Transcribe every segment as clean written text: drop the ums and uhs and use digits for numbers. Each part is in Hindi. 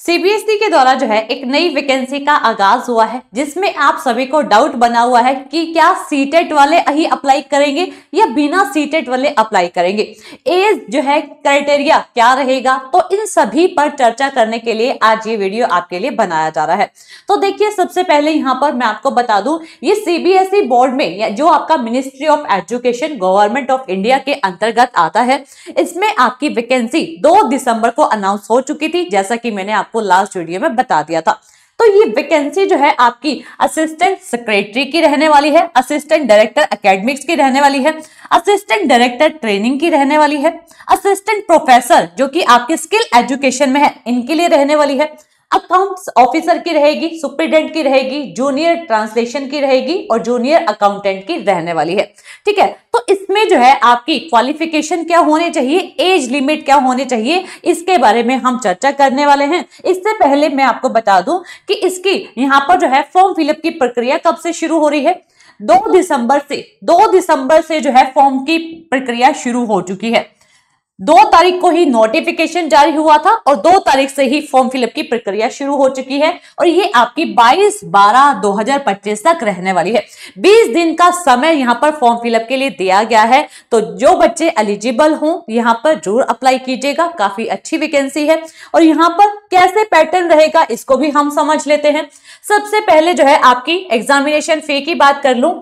सीबीएसई के द्वारा जो है एक नई वैकेंसी का आगाज हुआ है, जिसमें आप सभी को डाउट बना हुआ है कि क्या सीटेट वाले ही अप्लाई करेंगे या बिना सीटेट वाले अप्लाई करेंगे, एज जो है क्राइटेरिया क्या रहेगा। तो इन सभी पर चर्चा करने के लिए आज ये वीडियो आपके लिए बनाया जा रहा है। तो देखिए, सबसे पहले यहाँ पर मैं आपको बता दूं, ये सीबीएसई बोर्ड में जो आपका ministry of education government of India के अंतर्गत आता है, इसमें आपकी वैकेंसी 2 दिसंबर को अनाउंस हो चुकी थी, जैसा कि मैंने आपको लास्ट वीडियो में बता दिया था। तो ये वैकेंसी जो है आपकी असिस्टेंट सेक्रेटरी की रहने वाली है, असिस्टेंट डायरेक्टर एकेडमिक्स की रहने वाली है, असिस्टेंट डायरेक्टर ट्रेनिंग की रहने वाली है, असिस्टेंट प्रोफेसर जो कि आपके स्किल एजुकेशन में है इनके लिए रहने वाली है, अकाउंट्स ऑफिसर की रहेगी, सुप्रीडेंट की रहेगी, जूनियर ट्रांसलेशन की रहेगी और जूनियर अकाउंटेंट की रहने वाली है। ठीक है, तो इसमें जो है आपकी क्वालिफिकेशन क्या होने चाहिए, एज लिमिट क्या होने चाहिए, इसके बारे में हम चर्चा करने वाले हैं। इससे पहले मैं आपको बता दूं कि इसकी यहाँ पर जो है फॉर्म फिलअप की प्रक्रिया कब से शुरू हो रही है। 2 दिसंबर से जो है फॉर्म की प्रक्रिया शुरू हो चुकी है। 2 तारीख को ही नोटिफिकेशन जारी हुआ था और 2 तारीख से ही फॉर्म फिलअप की प्रक्रिया शुरू हो चुकी है और ये आपकी 22/12/2025 तक रहने वाली है। 20 दिन का समय यहाँ पर फॉर्म फिलअप के लिए दिया गया है। तो जो बच्चे एलिजिबल हों यहाँ पर जरूर अप्लाई कीजिएगा, काफी अच्छी वैकेंसी है। और यहाँ पर कैसे पैटर्न रहेगा इसको भी हम समझ लेते हैं। सबसे पहले जो है आपकी एग्जामिनेशन फी की बात कर लूं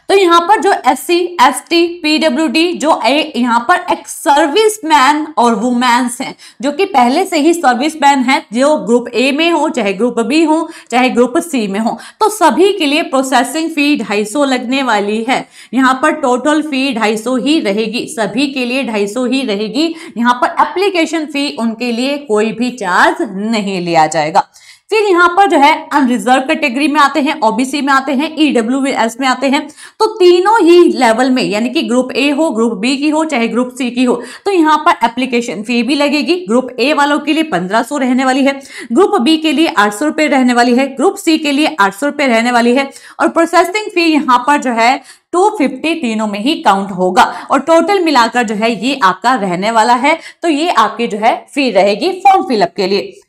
तो यहाँ पर जो SC, ST, PWD जो यहाँ पर एक सर्विसमैन और वुमेन्स हैं, जो कि पहले से ही सर्विसमैन हैं, जो ग्रुप A में हो, चाहे ग्रुप B हो, चाहे ग्रुप C में हो, तो सभी के लिए प्रोसेसिंग फी 250 लगने वाली है। यहाँ पर टोटल फी 250 ही रहेगी, सभी के लिए 250 ही रहेगी। यहाँ पर एप्लीकेशन फी उनके लिए कोई भी चार्ज नहीं लिया जाएगा। फिर यहाँ पर जो है अनरिजर्व कैटेगरी में आते हैं, ओबीसी में आते हैं, ईडब्ल्यूएस में आते हैं। तो तीनों ही लेवल में, यानी कि ग्रुप ए हो, ग्रुप बी की हो, चाहे ग्रुप सी की हो, तो यहाँ पर एप्लीकेशन फी भी लगेगी। ग्रुप ए वालों के लिए 1500 रहने वाली है, ग्रुप बी के लिए 800 रुपए रहने वाली है, ग्रुप सी के लिए 800 रुपए रहने वाली है। और प्रोसेसिंग फी यहाँ पर जो है 250 तीनों में ही काउंट होगा और टोटल मिलाकर जो है ये आपका रहने वाला है। तो ये आपकी जो है फी रहेगी फॉर्म फिलअप के लिए।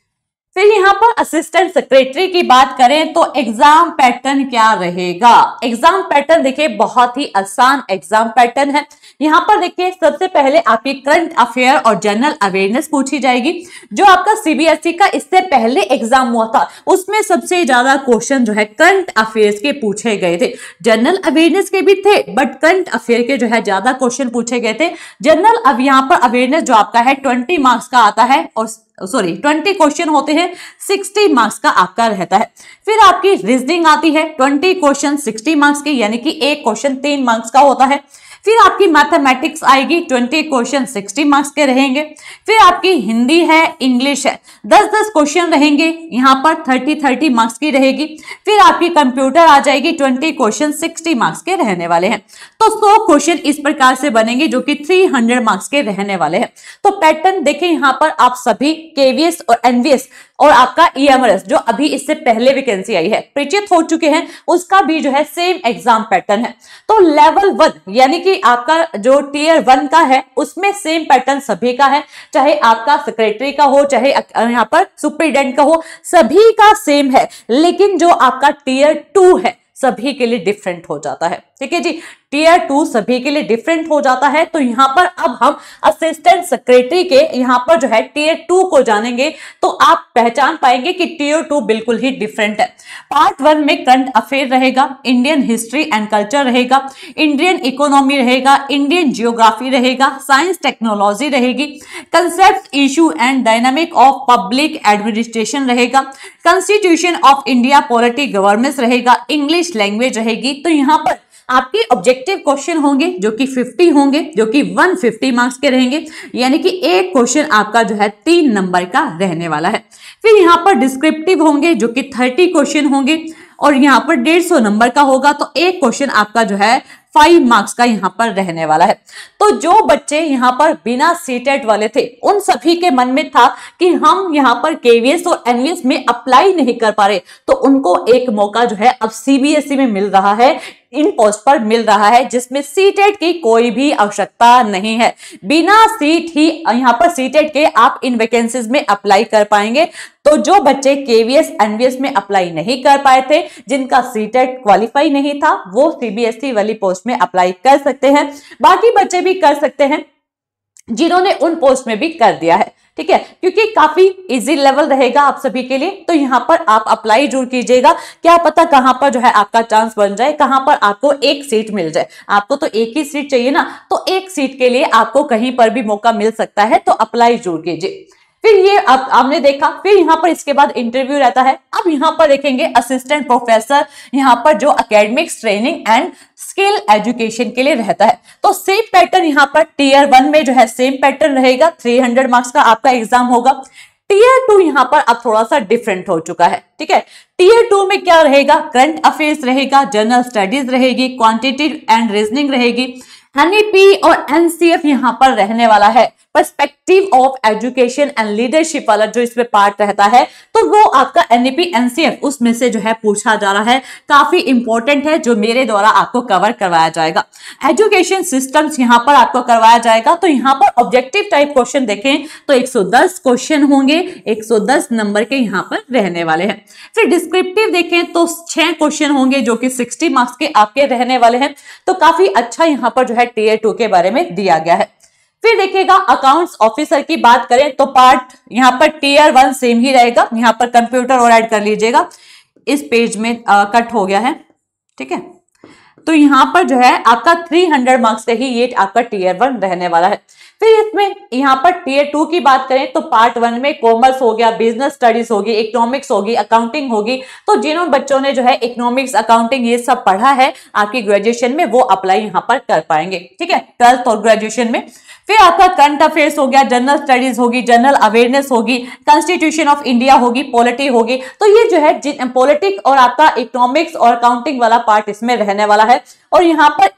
फिर यहाँ पर असिस्टेंट सेक्रेटरी की बात करें तो एग्जाम पैटर्न क्या रहेगा। एग्जाम पैटर्न देखिए बहुत ही आसान एग्जाम पैटर्न है। यहाँ पर देखिए सबसे पहले आपकी करंट अफेयर और जनरल अवेयरनेस पूछी जाएगी। जो आपका सीबीएसई का इससे पहले एग्जाम हुआ था उसमें सबसे ज्यादा क्वेश्चन जो है करंट अफेयर्स के पूछे गए थे। जनरल अवेयरनेस के भी थे बट करंट अफेयर के जो है ज्यादा क्वेश्चन पूछे गए थे। जनरल अब यहाँ पर अवेयरनेस जो आपका है 20 मार्क्स का आता है और 20 क्वेश्चन होते हैं, 60 मार्क्स का आपका रहता है। फिर आपकी रीजनिंग आती है 20 क्वेश्चन 60 मार्क्स के, यानी कि एक क्वेश्चन 3 मार्क्स का होता है। फिर आपकी मैथमेटिक्स आएगी 20 क्वेश्चन 60 मार्क्स के रहेंगे। फिर आपकी हिंदी है, इंग्लिश है, 10-10 क्वेश्चन रहेंगे, यहाँ पर 30-30 मार्क्स की रहेगी। फिर आपकी कंप्यूटर आ जाएगी 20 क्वेश्चन 60 मार्क्स के रहने वाले हैं। तो 100 क्वेश्चन इस प्रकार से बनेंगे जो कि 300 मार्क्स के रहने वाले हैं। तो पैटर्न देखें यहाँ पर आप सभी केवीएस और एनवीएस और आपका ईएमआरएस जो अभी इससे पहले वैकेंसी आई है परिचित हो चुके हैं, उसका भी जो है सेम एग्जाम पैटर्न है। तो लेवल 1 यानी कि आपका जो टियर 1 का है उसमें सेम पैटर्न सभी का है, चाहे आपका सेक्रेटरी का हो, चाहे यहाँ पर सुप्रीडेंट का हो, सभी का सेम है। लेकिन जो आपका टियर 2 है सभी के लिए डिफरेंट हो जाता है। ठीक है जी, टियर 2 सभी के लिए डिफरेंट हो जाता है। तो यहाँ पर अब हम असिस्टेंट सेक्रेटरी के यहाँ पर जो है टियर 2 को जानेंगे तो आप पहचान पाएंगे कि टियर 2 बिल्कुल ही डिफरेंट है। पार्ट 1 में करंट अफेयर रहेगा, इंडियन हिस्ट्री एंड कल्चर रहेगा, इंडियन इकोनॉमी रहेगा, इंडियन जियोग्राफी रहेगा, साइंस टेक्नोलॉजी रहेगी, concept issue and dynamic of public administration रहेगा, constitution of India polity governance रहेगा, इंग्लिश लैंग्वेज रहेगी। तो यहाँ पर आपके ऑब्जेक्टिव क्वेश्चन होंगे जो कि 50 होंगे, जो कि 150 मार्क्स के रहेंगे, यानी कि एक क्वेश्चन आपका जो है 3 नंबर का रहने वाला है। फिर यहाँ पर डिस्क्रिप्टिव होंगे जो कि 30 क्वेश्चन होंगे और यहाँ पर 150 नंबर का होगा। तो एक क्वेश्चन आपका जो है 5 मार्क्स का यहाँ पर रहने वाला है। तो जो बच्चे यहाँ पर बिना सीटेट वाले थे उन सभी के मन में था कि हम यहाँ पर केवीएस और एनवीएस में अप्लाई नहीं कर पा रहे, तो उनको एक मौका जो है अब सीबीएसई में मिल रहा है, इन पोस्ट पर मिल रहा है, जिसमें सीटेट की कोई भी आवश्यकता नहीं है। बिना सीट ही यहाँ पर सीटेट के आप इन वैकेंसीज में अप्लाई कर पाएंगे। तो जो बच्चे केवीएस एनवीएस में अप्लाई नहीं कर पाए थे, जिनका सीटेट क्वालिफाई नहीं था, वो सीबीएसई वाली पोस्ट में अप्लाई कर सकते हैं। बाकी बच्चे भी कर सकते हैं जिन्होंने उन पोस्ट में भी कर दिया है, ठीक है, क्योंकि काफी इजी लेवल रहेगा आप सभी के लिए। तो यहाँ पर आप अप्लाई जरूर कीजिएगा, क्या पता कहां पर जो है आपका चांस बन जाए, कहां पर आपको एक सीट मिल जाए। आपको तो एक ही सीट चाहिए ना, तो एक सीट के लिए आपको कहीं पर भी मौका मिल सकता है, तो अप्लाई जरूर कीजिए। फिर ये अब आपने देखा, फिर यहाँ पर इसके बाद इंटरव्यू रहता है। अब यहाँ पर देखेंगे असिस्टेंट प्रोफेसर, यहाँ पर जो academics training and skill education के लिए रहता है। तो सेम पैटर्न यहाँ पर टीयर 1 में जो है सेम पैटर्न रहेगा, 300 मार्क्स का आपका एग्जाम होगा। टीयर 2 यहाँ पर अब थोड़ा सा डिफरेंट हो चुका है, ठीक है। टीयर 2 में क्या रहेगा, करंट अफेयर्स रहेगा, जनरल स्टडीज रहेगी, क्वांटिटेटिव एंड रीजनिंग रहेगी, एनईपी और एनसीएफ यहाँ पर रहने वाला है। Perspective of education and leadership वाला जो इसमें पार्ट रहता है, तो वो आपका एनईपी एनसीएफ उसमें से जो है पूछा जा रहा है, काफी इंपॉर्टेंट है, जो मेरे द्वारा आपको कवर करवाया जाएगा। एजुकेशन सिस्टम्स यहाँ पर आपको करवाया जाएगा। तो यहाँ पर ऑब्जेक्टिव टाइप क्वेश्चन देखें तो 110 क्वेश्चन होंगे, 110 नंबर के यहाँ पर रहने वाले हैं। फिर डिस्क्रिप्टिव देखें तो 6 क्वेश्चन होंगे जो कि 60 मार्क्स के आपके रहने वाले हैं। तो काफी अच्छा यहाँ पर जो है टीयर 2 के बारे में दिया गया है। फिर देखिएगा अकाउंट्स ऑफिसर की बात करें तो पार्ट यहाँ पर टीयर 1 सेम ही रहेगा। यहाँ पर कंप्यूटर और ऐड कर लीजिएगा, इस पेज में कट हो गया है, ठीक है। तो यहाँ पर जो है आपका 300 मार्क्स से ही ये आपका टीयर 1 रहने वाला है। फिर इसमें यहाँ पर टीयर 2 की बात करें तो पार्ट 1 में कॉमर्स हो गया, बिजनेस स्टडीज होगी, इकोनॉमिक्स होगी, अकाउंटिंग होगी। तो जिन बच्चों ने जो है इकोनॉमिक्स, अकाउंटिंग ये सब पढ़ा है आपकी ग्रेजुएशन में, वो अप्लाई यहाँ पर कर पाएंगे, ठीक है, 12th और ग्रेजुएशन में। फिर आपका करंट अफेयर्स हो गया, जनरल स्टडीज होगी, जनरल अवेयरनेस होगी, कॉन्स्टिट्यूशन ऑफ इंडिया होगी, पॉलिटी होगी। तो ये जो है पॉलिटिक्स और आपका इकोनॉमिक्स और अकाउंटिंग वाला पार्ट इसमें रहने वाला है। और यहाँ पर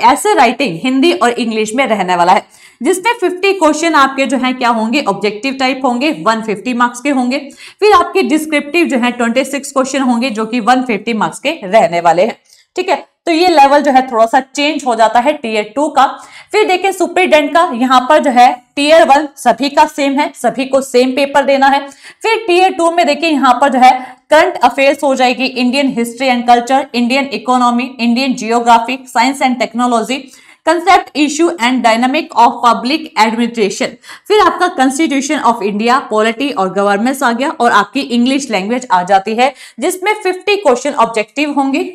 ऐसे राइटिंग हिंदी और इंग्लिश में रहने वाला है, जिसमें 50 क्वेश्चन आपके जो है क्या होंगे, ऑब्जेक्टिव टाइप होंगे, 150 मार्क्स के होंगे। फिर आपके डिस्क्रिप्टिव जो है 26 क्वेश्चन होंगे जो कि 150 मार्क्स के रहने वाले हैं, ठीक है। तो ये लेवल जो है थोड़ा सा चेंज हो जाता है टीयर 2 का। फिर देखिए सुपरिटेंडेंट का, यहाँ पर जो है टीयर 1 सभी का सेम है, सभी को सेम पेपर देना है। फिर टीयर 2 में देखिए यहाँ पर जो है करंट अफेयर्स हो जाएगी, Indian history and culture, Indian economy, Indian geography, science and technology, concept, issue and dynamic of public administration. फिर आपका कॉन्स्टिट्यूशन ऑफ इंडिया, पॉलिटी और गवर्नेंस आ गया, और आपकी इंग्लिश लैंग्वेज आ जाती है, जिसमें 50 क्वेश्चन ऑब्जेक्टिव होंगे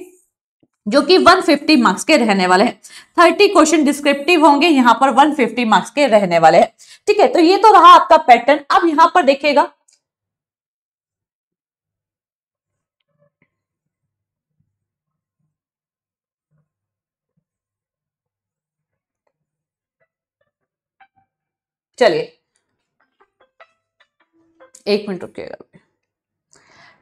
जो कि 150 मार्क्स के रहने वाले हैं। 30 क्वेश्चन डिस्क्रिप्टिव होंगे, यहाँ पर 150 मार्क्स के रहने वाले हैं, ठीक है। तो ये तो रहा आपका पैटर्न। अब यहाँ पर देखिएगा चलिए 1 मिनट रुकिएगा,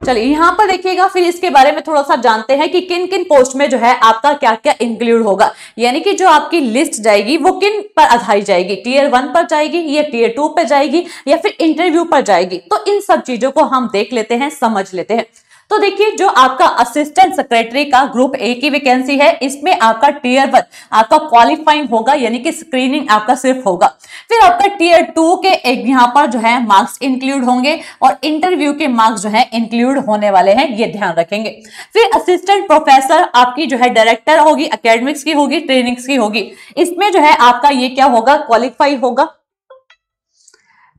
चलिए यहाँ पर देखिएगा। फिर इसके बारे में थोड़ा सा जानते हैं कि किन किन पोस्ट में जो है आपका क्या क्या इंक्लूड होगा, यानी कि जो आपकी लिस्ट जाएगी वो किन पर आधारित जाएगी, टीयर 1 पर जाएगी या टीयर 2 पर जाएगी या फिर इंटरव्यू पर जाएगी। तो इन सब चीजों को हम देख लेते हैं, समझ लेते हैं। तो देखिए जो आपका असिस्टेंट सेक्रेटरी का ग्रुप ए की वैकेंसी है, इसमें आपका टीयर 1 आपका क्वालिफाइंग होगा, यानी कि स्क्रीनिंग आपका सिर्फ होगा। फिर आपका टीयर 2 के एक यहाँ पर जो है मार्क्स इंक्लूड होंगे और इंटरव्यू के मार्क्स जो है इंक्लूड होने वाले हैं, ये ध्यान रखेंगे। फिर असिस्टेंट प्रोफेसर आपकी जो है डायरेक्टर होगी, एकेडमिक्स की होगी, ट्रेनिंग्स की होगी, इसमें जो है आपका ये क्या होगा, क्वालिफाई होगा,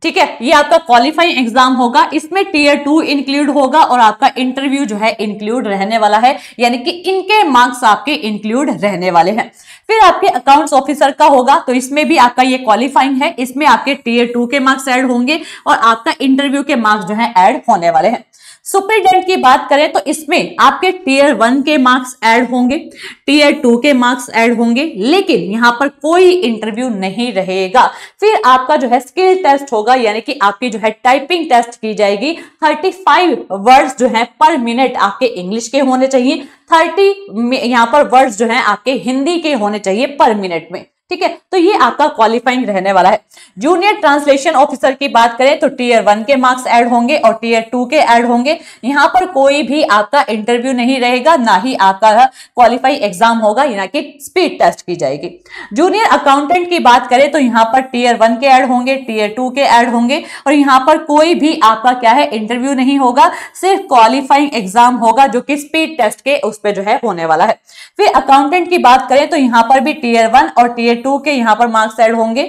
ठीक है। ये आपका क्वालिफाइंग एग्जाम होगा, इसमें टीयर 2 इंक्लूड होगा और आपका इंटरव्यू जो है इंक्लूड रहने वाला है, यानी कि इनके मार्क्स आपके इंक्लूड रहने वाले हैं। फिर आपके अकाउंट्स ऑफिसर का होगा, तो इसमें भी आपका ये क्वालिफाइंग है, इसमें आपके टीयर 2 के मार्क्स ऐड होंगे और आपका इंटरव्यू के मार्क्स जो है ऐड होने वाले हैं। सुपरिटेंडेंट की बात करें तो इसमें आपके टीयर 1 के मार्क्स ऐड होंगे, टीयर 2 के मार्क्स ऐड होंगे, लेकिन यहां पर कोई इंटरव्यू नहीं रहेगा। फिर आपका जो है स्किल टेस्ट होगा, यानी कि आपकी जो है टाइपिंग टेस्ट की जाएगी। 35 वर्ड्स जो है पर मिनट आपके इंग्लिश के होने चाहिए, 30 यहां पर वर्ड्स जो है आपके हिंदी के होने चाहिए पर मिनट में, ठीक है। तो ये आपका क्वालिफाइंग रहने वाला है। जूनियर ट्रांसलेशन ऑफिसर की बात करें तो टीयर 1 के मार्क्स ऐड होंगे और टीयर 2 के ऐड होंगे। यहां पर कोई भी आपका इंटरव्यू नहीं रहेगा, ना ही आपका क्वालिफाई एग्जाम होगा, यानी कि स्पीड टेस्ट की जाएगी। जूनियर अकाउंटेंट की बात करें तो यहां पर टीयर 1 के ऐड होंगे, टीयर 2 के ऐड होंगे और यहां पर कोई भी आपका क्या है इंटरव्यू नहीं होगा, सिर्फ क्वालिफाइंग एग्जाम होगा जो कि स्पीड टेस्ट के उस पर जो है होने वाला है। फिर अकाउंटेंट की बात करें तो यहां पर भी टीयर 1 और टीयर 2 के यहां पर मार्क्स ऐड होंगे,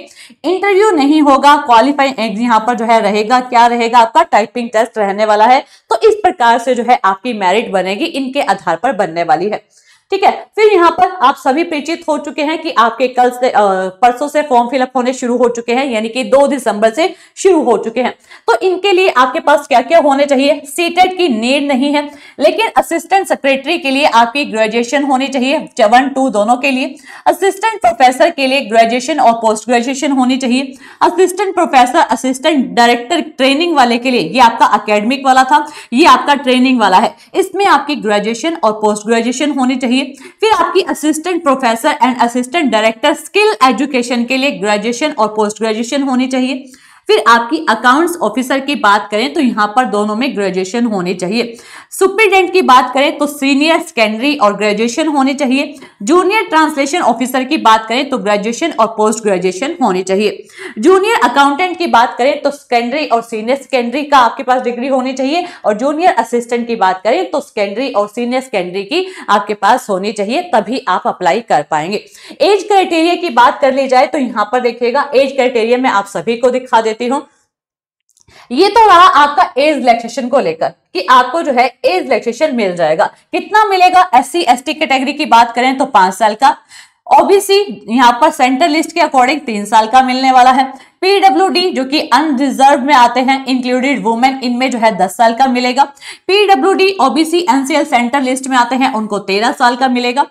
इंटरव्यू नहीं होगा, क्वालिफाइंग यहां पर जो है रहेगा, क्या रहेगा आपका टाइपिंग टेस्ट रहने वाला है। तो इस प्रकार से जो है आपकी मेरिट बनेगी, इनके आधार पर बनने वाली है, ठीक है। फिर यहां पर आप सभी परिचित हो चुके हैं कि आपके कल से परसों से फॉर्म फिलअप होने शुरू हो चुके हैं, यानी कि 2 दिसंबर से शुरू हो चुके हैं। तो इनके लिए आपके पास क्या क्या होने चाहिए, सीटेट की नीड नहीं है, लेकिन असिस्टेंट सेक्रेटरी के लिए आपकी ग्रेजुएशन होनी चाहिए, 1-2 दोनों के लिए। असिस्टेंट प्रोफेसर के लिए ग्रेजुएशन और पोस्ट ग्रेजुएशन होनी चाहिए। Assistant professor, assistant director training वाले के लिए, ये आपका अकेडमिक वाला था, ये आपका ट्रेनिंग वाला है, इसमें आपकी ग्रेजुएशन और पोस्ट ग्रेजुएशन होनी चाहिए। फिर आपकी assistant professor and assistant director skill education के लिए ग्रेजुएशन और पोस्ट ग्रेजुएशन होनी चाहिए। फिर आपकी अकाउंट्स ऑफिसर की बात करें तो यहां पर दोनों में ग्रेजुएशन होनी चाहिए। सुपरिटेंडेंट की बात करें तो सीनियर, सेकेंडरी और ग्रेजुएशन होनी चाहिए। जूनियर ट्रांसलेशन ऑफिसर की बात करें तो ग्रेजुएशन और पोस्ट ग्रेजुएशन होनी चाहिए। जूनियर अकाउंटेंट की बात करें तो सेकेंडरी और सीनियर सेकेंडरी का आपके पास डिग्री होनी चाहिए और जूनियर असिस्टेंट की बात करें तो सेकेंडरी और सीनियर सेकेंडरी की आपके पास होनी चाहिए, तभी आप अप्लाई कर पाएंगे। एज क्राइटेरिया की बात कर ली जाए तो यहां पर देखिएगा, एज क्राइटेरिया में आप सभी को दिखा देती हूं। ये तो रहा आपका एज रिलैक्सेशन को लेकर कि आपको जो है एज रिलैक्सेशन मिल जाएगा। कितना मिलेगा, एससी एसटी कैटेगरी की बात करें तो 5 साल का, ओबीसी यहां पर सेंट्रल लिस्ट के अकॉर्डिंग 3 साल का मिलने वाला है। पीडब्ल्यूडी जो कि अनरिजर्व में आते हैं, इंक्लूडेड वुमेन, इनमें जो है 10 साल का मिलेगा। PWD OBC NCL central list में आते हैं, उनको 13 साल का मिलेगा।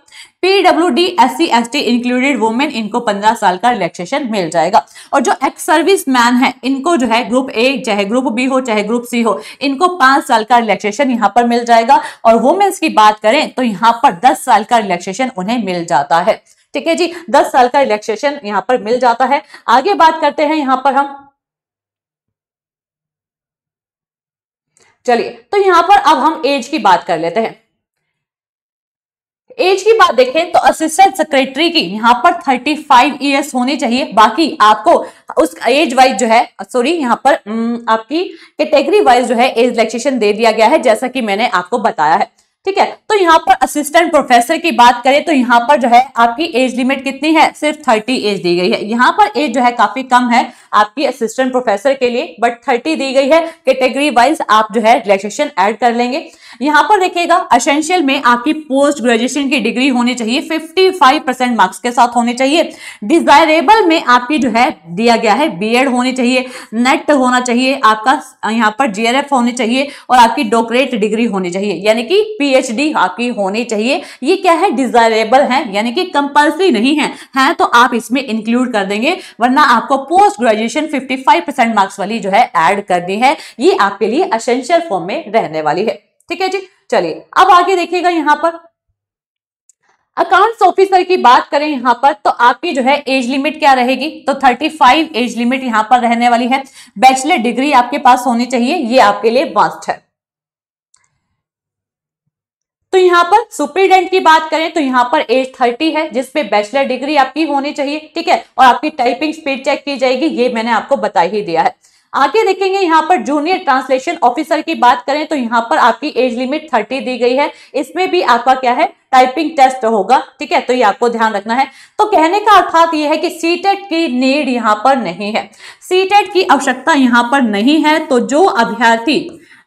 PWD SC ST included women, इनको 15 साल का रिलैक्सेशन मिल जाएगा। और जो एक्स सर्विस मैन है, इनको जो है ग्रुप ए चाहे ग्रुप बी हो चाहे ग्रुप सी हो, इनको 5 साल का रिलैक्सेशन यहां पर मिल जाएगा। और वुमेन्स की बात करें तो यहां पर 10 साल का रिलैक्सेशन उन्हें मिल जाता है, ठीक है जी, 10 साल का रिलैक्सेशन यहां पर मिल जाता है। आगे बात करते हैं यहां पर हम, चलिए तो यहां पर अब हम एज की बात कर लेते हैं। एज की बात देखें तो असिस्टेंट सेक्रेटरी की यहां पर 35 ईयर्स होनी चाहिए। बाकी आपको उस एज वाइज जो है, सॉरी यहां पर आपकी कैटेगरी वाइज जो है एज रिलैक्सेशन दे दिया गया है, जैसा कि मैंने आपको बताया है, ठीक है। तो यहाँ पर असिस्टेंट प्रोफेसर की बात करें तो यहाँ पर जो है आपकी एज लिमिट कितनी है, सिर्फ 30 एज दी गई है। यहाँ पर एज जो है काफी कम है आपकी असिस्टेंट प्रोफेसर के लिए, बट 30 दी गई है। कैटेगरी वाइज आप जो है रिलैक्सेशन ऐड कर लेंगे। यहाँ पर देखिएगा, एसेंशियल में आपकी पोस्ट ग्रेजुएशन की डिग्री होनी चाहिए, 55% मार्क्स के साथ होनी चाहिए। डिजायरेबल में आपकी जो है दिया गया है बीएड होनी चाहिए, नेट होना चाहिए, आपका यहाँ पर जीआरएफ होनी चाहिए और आपकी डॉक्टरेट डिग्री होनी चाहिए, यानी कि पीएचडी आपकी होनी चाहिए। ये क्या है, डिजायरेबल है, यानी कि कंपल्सरी नहीं है तो आप इसमें इंक्लूड कर देंगे, वरना आपको पोस्ट ग्रेजुएशन 55% मार्क्स वाली जो है ऐड करनी है। ये आपके लिए एसेंशियल फॉर्म में रहने वाली है, ठीक है जी। चलिए अब आगे देखिएगा, यहां पर अकाउंट्स ऑफिसर की बात करें यहां पर तो आपकी जो है एज लिमिट क्या रहेगी, तो 35 एज लिमिट यहां पर रहने वाली है। बैचलर डिग्री आपके पास होनी चाहिए, ये आपके लिए मस्ट है। तो यहां पर सुपरिटेंडेंट की बात करें तो यहां पर एज 30 है, जिसपे बैचलर डिग्री आपकी होनी चाहिए, ठीक है। और आपकी टाइपिंग स्पीड चेक की जाएगी, ये मैंने आपको बता ही दिया है। आगे देखेंगे यहाँ पर जूनियर ट्रांसलेशन ऑफिसर की बात करें तो यहाँ पर आपकी एज लिमिट 30 दी गई है। इसमें भी आपका क्या है, टाइपिंग टेस्ट होगा, ठीक है, तो ये आपको ध्यान रखना है। तो कहने का अर्थात ये है कि सीटेट की नीड यहाँ पर नहीं है, सीटेट की आवश्यकता यहाँ पर नहीं है। तो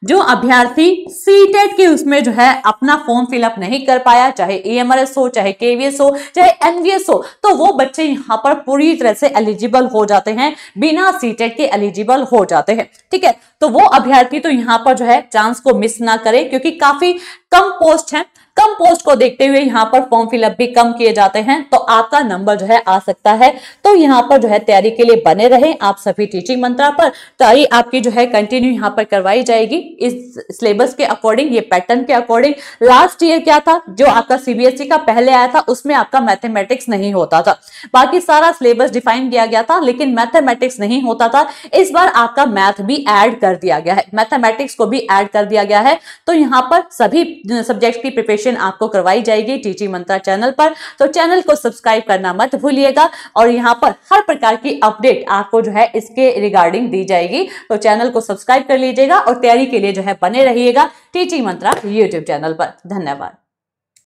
जो अभ्यर्थी सीटेट के उसमें जो है अपना फॉर्म फिलअप नहीं कर पाया, चाहे एएमआरएस हो, चाहे केवीएस हो, चाहे एनवीएस हो, तो वो बच्चे यहाँ पर पूरी तरह से एलिजिबल हो जाते हैं, बिना सीटेट के एलिजिबल हो जाते हैं, ठीक है। तो वो अभ्यर्थी तो यहाँ पर जो है चांस को मिस ना करे, क्योंकि काफी कम पोस्ट हैं। कम पोस्ट को देखते हुए यहाँ पर फॉर्म फिलअप भी कम किए जाते हैं, तो आपका नंबर जो है आ सकता है। तो यहाँ पर जो है तैयारी के लिए बने रहें आप सभी टीचिंग मंत्रा पर। तैयारी आपकी जो है कंटिन्यू यहाँ पर करवाई जाएगी इस सिलेबस के अकॉर्डिंग, ये पैटर्न के अकॉर्डिंग। लास्ट ईयर क्या था, जो आपका सीबीएसई का पहले आया था उसमें आपका मैथमेटिक्स नहीं होता था, बाकी सारा सिलेबस डिफाइन किया गया था, लेकिन मैथमेटिक्स नहीं होता था। इस बार आपका मैथ भी ऐड कर दिया गया है, मैथमेटिक्स को भी ऐड कर दिया गया है। तो यहाँ पर सभी सब्जेक्ट की प्रिपरेशन आपको करवाई जाएगी टीचिंग मंत्रा चैनल पर। तो चैनल को सब्सक्राइब करना मत भूलिएगा, और यहाँ पर हर प्रकार की अपडेट आपको जो है इसके रिगार्डिंग दी जाएगी। तो चैनल को सब्सक्राइब कर लीजिएगा और तैयारी के लिए जो है बने रहिएगा टीचिंग मंत्रा यूट्यूब चैनल पर। धन्यवाद।